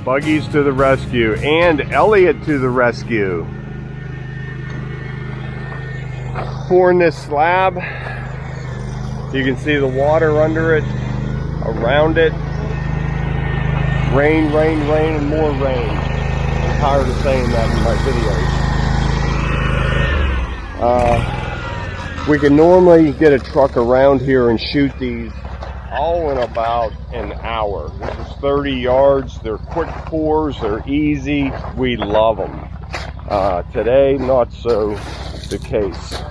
Buggies to the rescue, and Elliot to the rescue. Pouring this slab. You can see the water under it, around it. Rain, rain, rain, and more rain. I'm tired of saying that in my videos. We can normally get a truck around here and shoot these all in about an hour. This is 30 yards. They're quick pours. They're easy. We love them. Today, not so the case.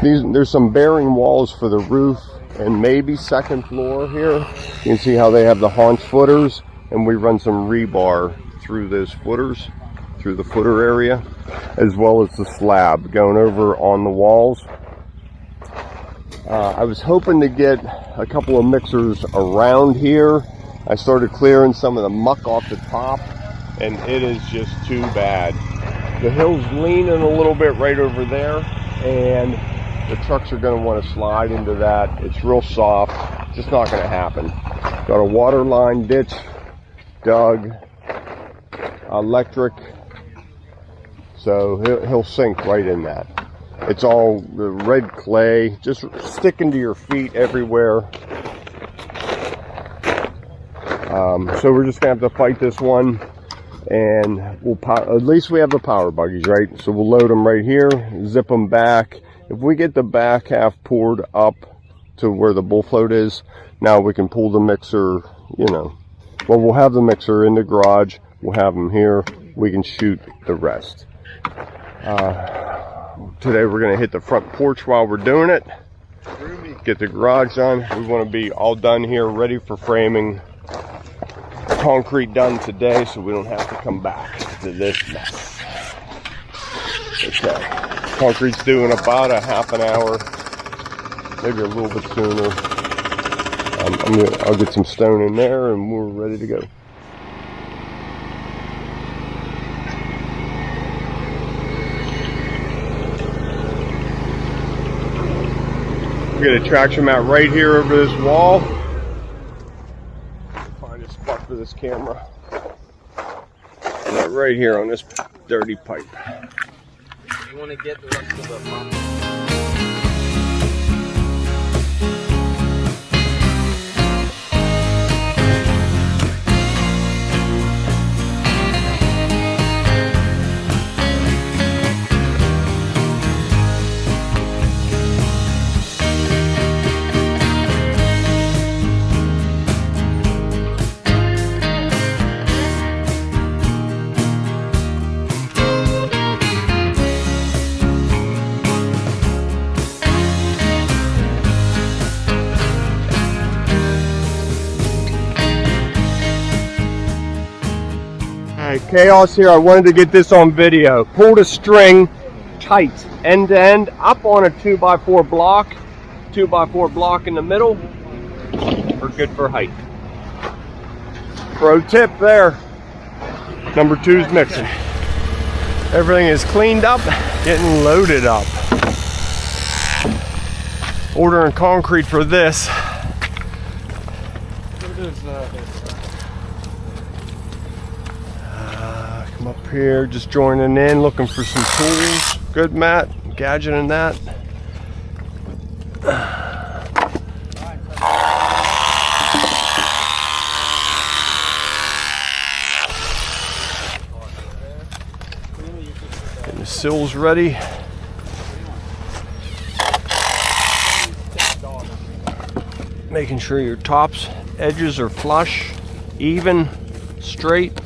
There's some bearing walls for the roof and maybe second floor here. You can see how they have the haunch footers, and we run some rebar through those footers, through the footer area, as well as the slab going over on the walls. I was hoping to get a couple of mixers around here. I started clearing some of the muck off the top, and it is just too bad. The hill's leaning a little bit right over there, and the trucks are going to want to slide into that. It's real soft. Just not going to happen. Got a water line ditch dug, electric, so he'll sink right in that. It's all the red clay, just sticking to your feet everywhere. So we're just going to have to fight this one, and at least we have the power buggies, right? So we'll load them right here, zip them back. If we get the back half poured up to where the bull float is, now we can pull the mixer, well, we'll have the mixer in the garage. We'll have them here. We can shoot the rest. Today we're going to hit the front porch while we're doing it. Get the garage done. We want to be all done here, ready for framing. Concrete done today, so we don't have to come back to this mess. Okay. Concrete's due in about a half an hour, maybe a little bit sooner. I'll get some stone in there, and we're ready to go. We got a traction mat right here over this wall. Find a spot for this camera. Right here on this dirty pipe. You want to get the rest of the pump? Chaos here. I wanted to get this on video. Pulled a string tight end to end up on a 2x4 block. 2x4 block in the middle. We're good for height. Pro tip there. Number 2's mixing. Everything is cleaned up, getting loaded up. Ordering concrete for this. Come up here, just joining in, looking for some tools. Good, Matt. Gadgeting that. Getting the sills ready. Making sure your tops edges are flush, even, straight.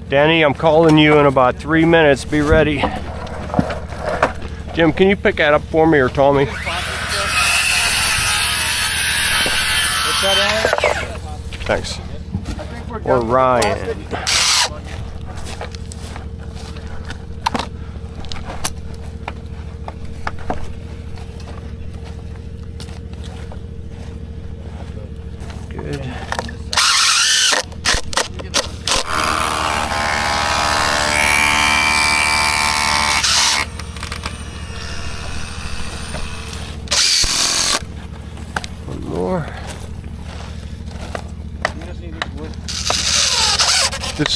Danny, I'm calling you in about 3 minutes. Be ready. Jim, can you pick that up for me, or Tommy? Thanks. Or Ryan.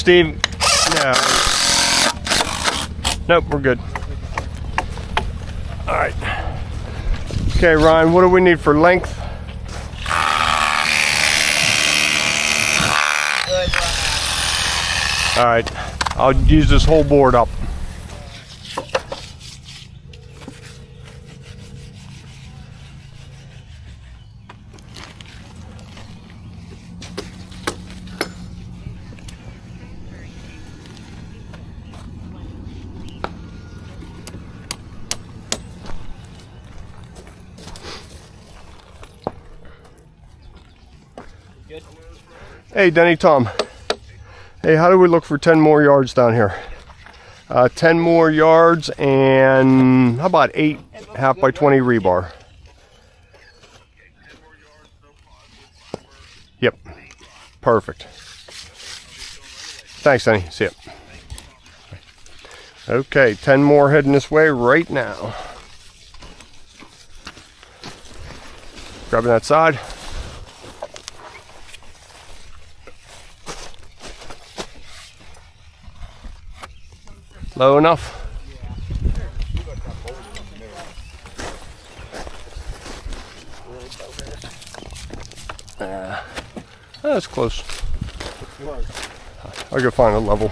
Steve. No. Nope, we're good. All right. Okay, Ryan, what do we need for length? All right, I'll use this whole board up. Good. Hey, Denny, Tom. Hey, how do we look for 10 more yards down here? 10 more yards and how about 8 half by 20 rebar? Yep, perfect. Thanks, Denny. See ya. Okay, 10 more heading this way right now. Grabbing that side. Low enough? That's close. I gotta find a level.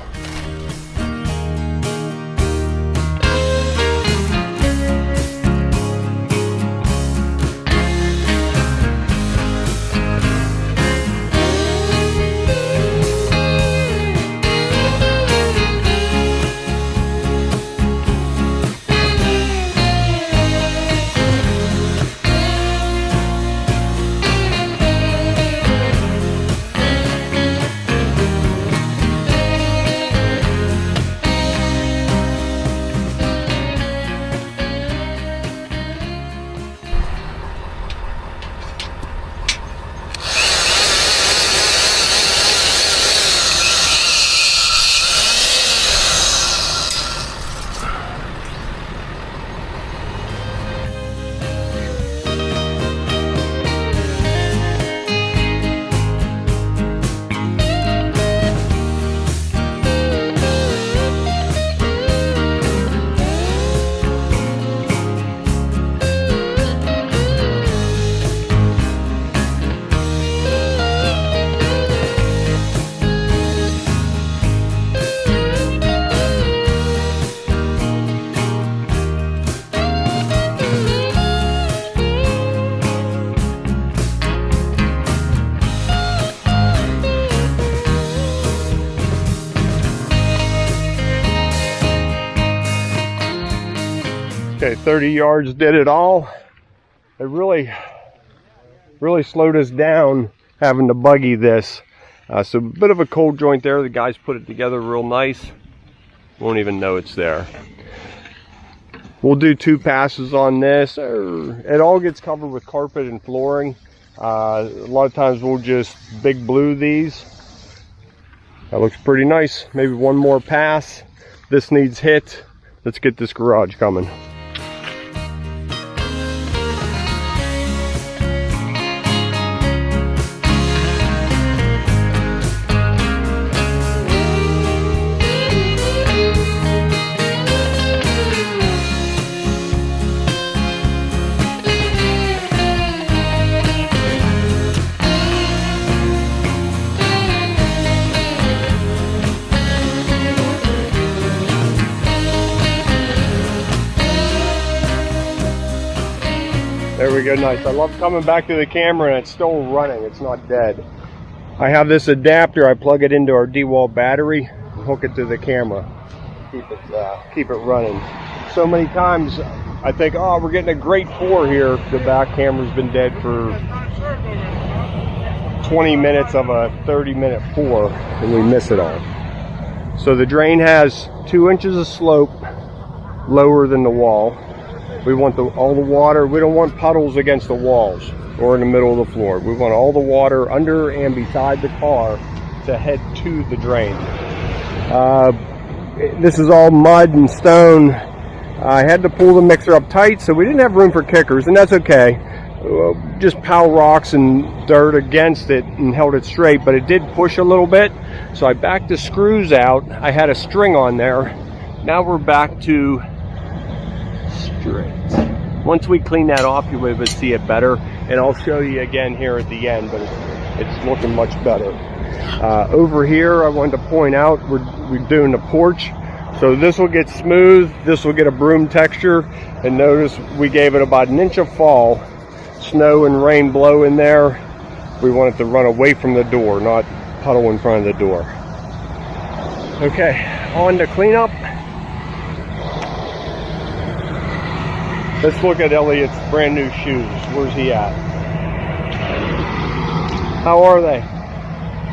Okay, 30 yards did it all. It really slowed us down having to buggy this. So a bit of a cold joint there. The guys put it together real nice. Won't even know it's there. We'll do 2 passes on this. It all gets covered with carpet and flooring. A lot of times we'll just big blue these. That looks pretty nice. Maybe one more pass. This needs hit. Let's get this garage coming. There we go, nice. I love coming back to the camera and it's still running, it's not dead. I have this adapter, I plug it into our D-wall battery, and hook it to the camera, keep it running. So many times I think, oh, we're getting a great pour here. The back camera's been dead for 20 minutes of a 30-minute pour and we miss it all. So the drain has 2 inches of slope lower than the wall. We want all the water, we don't want puddles against the walls or in the middle of the floor. We want all the water under and beside the car to head to the drain. This is all mud and stone. I had to pull the mixer up tight, so we didn't have room for kickers, and that's okay. just pile rocks and dirt against it and held it straight, but it did push a little bit. So I backed the screws out. I had a string on there. Now we're back to straight. Once we clean that off, you'll be able to see it better, and I'll show you again here at the end, but it's looking much better. Over here, I wanted to point out we're doing the porch. So this will get smooth, this will get a broom texture, and notice we gave it about an inch of fall. Snow and rain blow in there. We want it to run away from the door, not puddle in front of the door. Okay, on to cleanup. Let's look at Elliot's brand new shoes. Where's he at? How are they?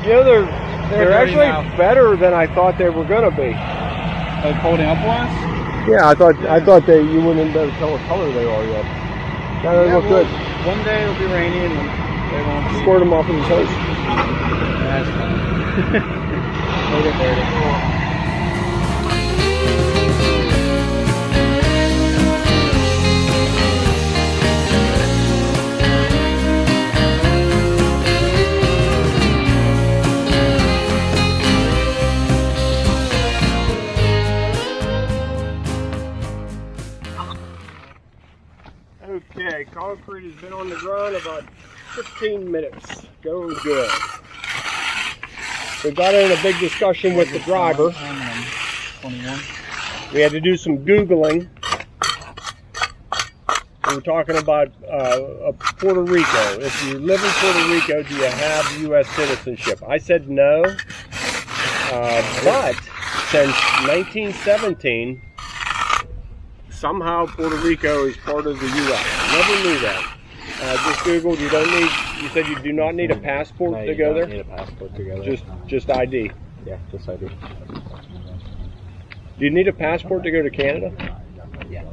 You know, they're actually better than I thought they were gonna be. Like holding up on us? Yeah, I thought you wouldn't be able to tell what color they are yet. Now they look good. One day it'll be rainy and they won't be. Squirt them off in the toes. That's fine. They'll get dirty. Okay, concrete has been on the ground about 15 minutes. Going good. We got in a big discussion with the driver. 21. We had to do some Googling. We were talking about Puerto Rico. If you live in Puerto Rico, do you have U.S. citizenship? I said no. But since 1917, somehow Puerto Rico is part of the U.S. Never knew that. Just Googled. You don't need. You said you do not need a passport to go there. Need a passport to go there. Just ID. Yeah, just ID. Do you need a passport to go to Canada? Yeah.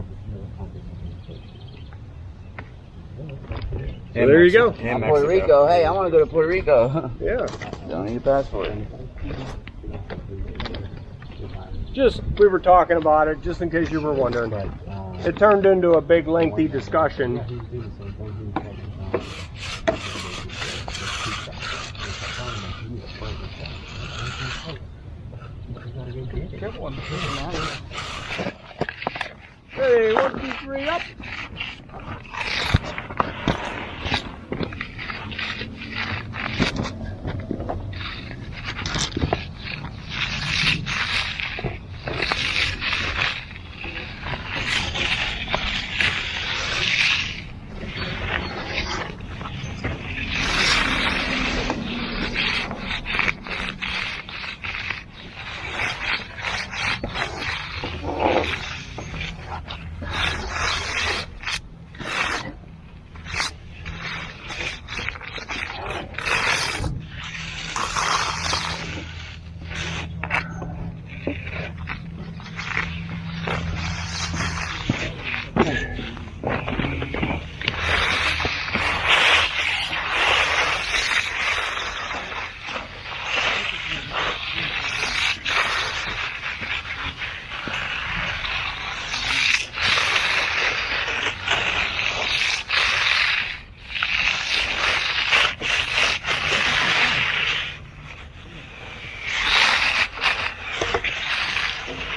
So there you go. And Puerto Rico. Hey, I want to go to Puerto Rico. Yeah. Don't need a passport. We were talking about it, just in case you were wondering. It turned into a big, lengthy discussion. Hey, 1, 2, 3, up.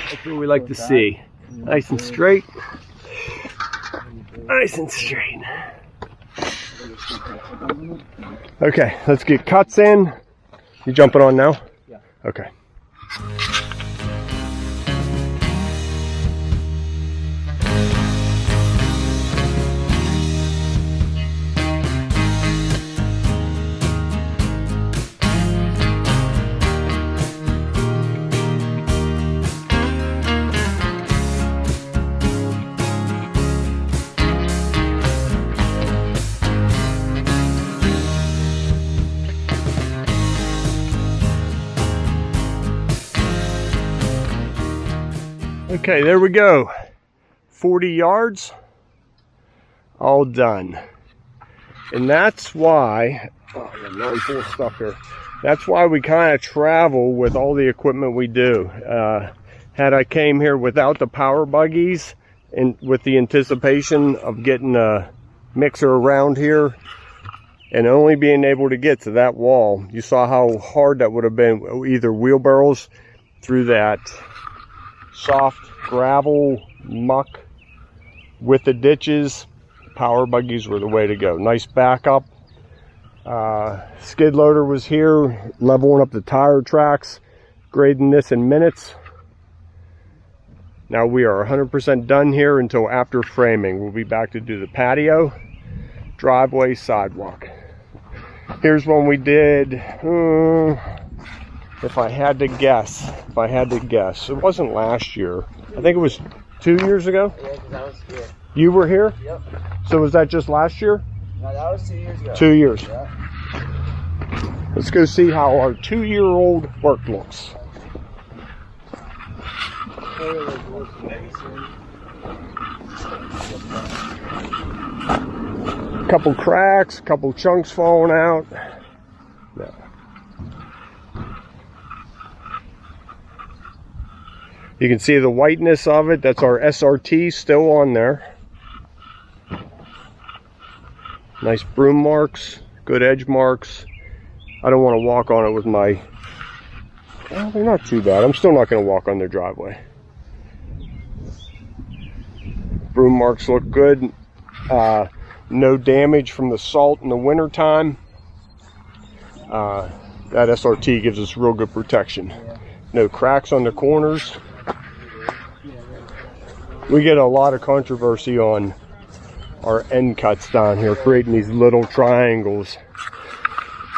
That's what we like to see. Nice and straight. Nice and straight. Okay, let's get cuts in. You jumping on now? Yeah. Okay. Okay, there we go. 40 yards, all done. And that's why, oh, I got none full stuff here. That's why we kind of travel with all the equipment we do. Had I came here without the power buggies and with the anticipation of getting a mixer around here and only being able to get to that wall. You saw how hard that would have been, either wheelbarrows through that soft gravel muck with the ditches. Power buggies were the way to go. Nice backup. Skid loader was here leveling up the tire tracks, grading this in minutes. Now we are 100% done here until after framing. We'll be back to do the patio, driveway, sidewalk. Here's one we did, if I had to guess, it wasn't last year. I think it was 2 years ago. Yeah, because I was here. You were here? Yep. So was that just last year? No, that was 2 years ago. 2 years. Yeah. Let's go see how our 2-year-old work looks. Couple cracks, couple chunks falling out. No. You can see the whiteness of it. That's our SRT still on there. Nice broom marks, good edge marks. I don't want to walk on it with my... Well, they're not too bad. I'm still not going to walk on their driveway. Broom marks look good. No damage from the salt in the winter time. That SRT gives us real good protection. No cracks on the corners. We get a lot of controversy on our end cuts down here, creating these little triangles.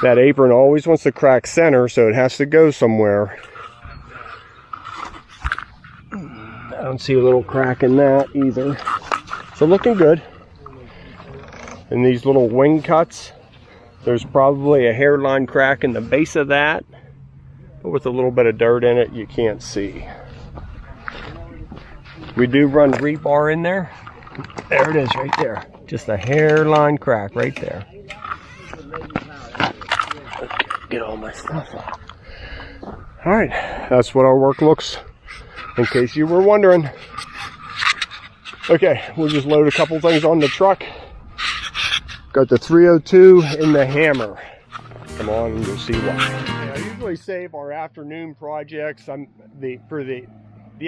That apron always wants to crack center, so it has to go somewhere. I don't see a little crack in that either. So looking good. And these little wing cuts, there's probably a hairline crack in the base of that, but with a little bit of dirt in it, you can't see. We do run rebar in there. There it is right there. Just a hairline crack right there. Get all my stuff off. All right, that's what our work looks, in case you were wondering. Okay, we'll just load a couple things on the truck. Got the 302 in the hammer. Come on and you'll see why. I usually save our afternoon projects. For the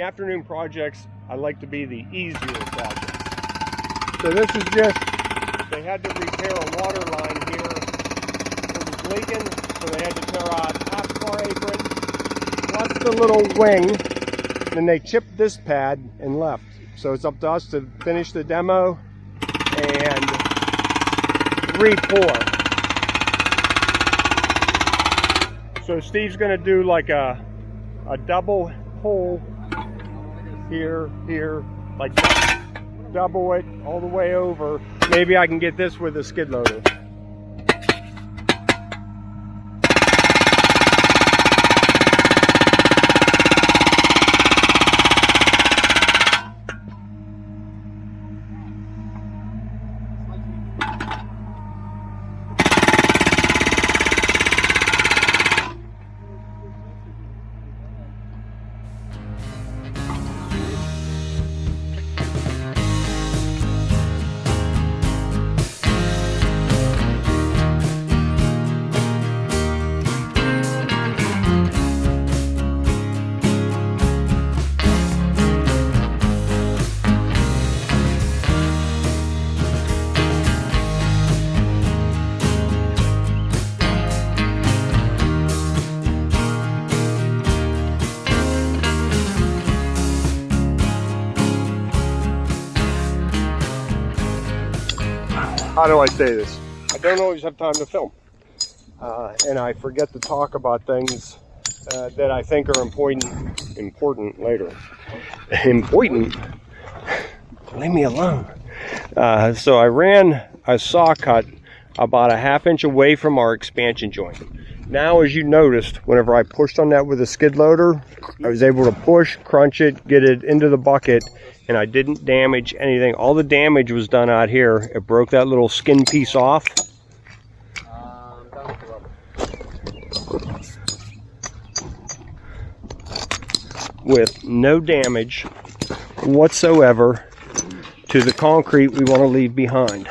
afternoon projects, I like to be the easier projects. So this is just, they had to repair a water line here. It was leaking, so they had to tear out half of our apron, plus the little wing. Then they chipped this pad and left. So it's up to us to finish the demo and re-pour. So Steve's gonna do like a double hole here, like that. Double it all the way over. Maybe I can get this with a skid loader. How do I say this? I don't always have time to film. And I forget to talk about things that I think are important later. Important? Leave me alone. So I ran a saw cut about a 1/2 inch away from our expansion joint. Now, as you noticed, whenever I pushed on that with a skid loader, I was able to push, crunch it, get it into the bucket, and I didn't damage anything. All the damage was done out here. It broke that little skin piece off. With no damage whatsoever to the concrete we want to leave behind.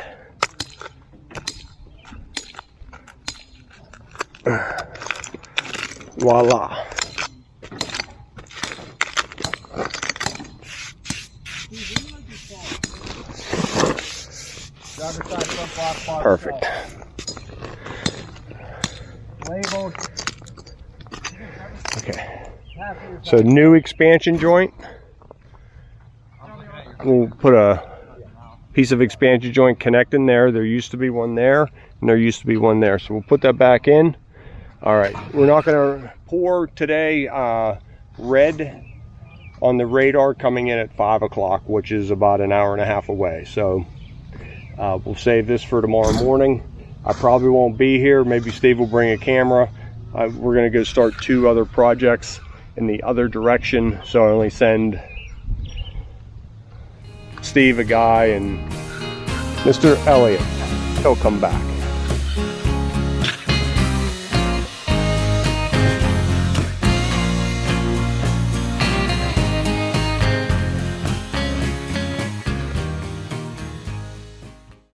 Voila. Perfect. Okay. So new expansion joint. We'll put a piece of expansion joint connecting there. There used to be one there, and there used to be one there. So we'll put that back in. All right. We're not going to pour today. Red on the radar coming in at 5 o'clock, which is about an hour and a half away. So we'll save this for tomorrow morning. I probably won't be here. Maybe Steve will bring a camera. We're going to go start 2 other projects in the other direction. So I only send Steve a guy and Mr. Elliott. He'll come back.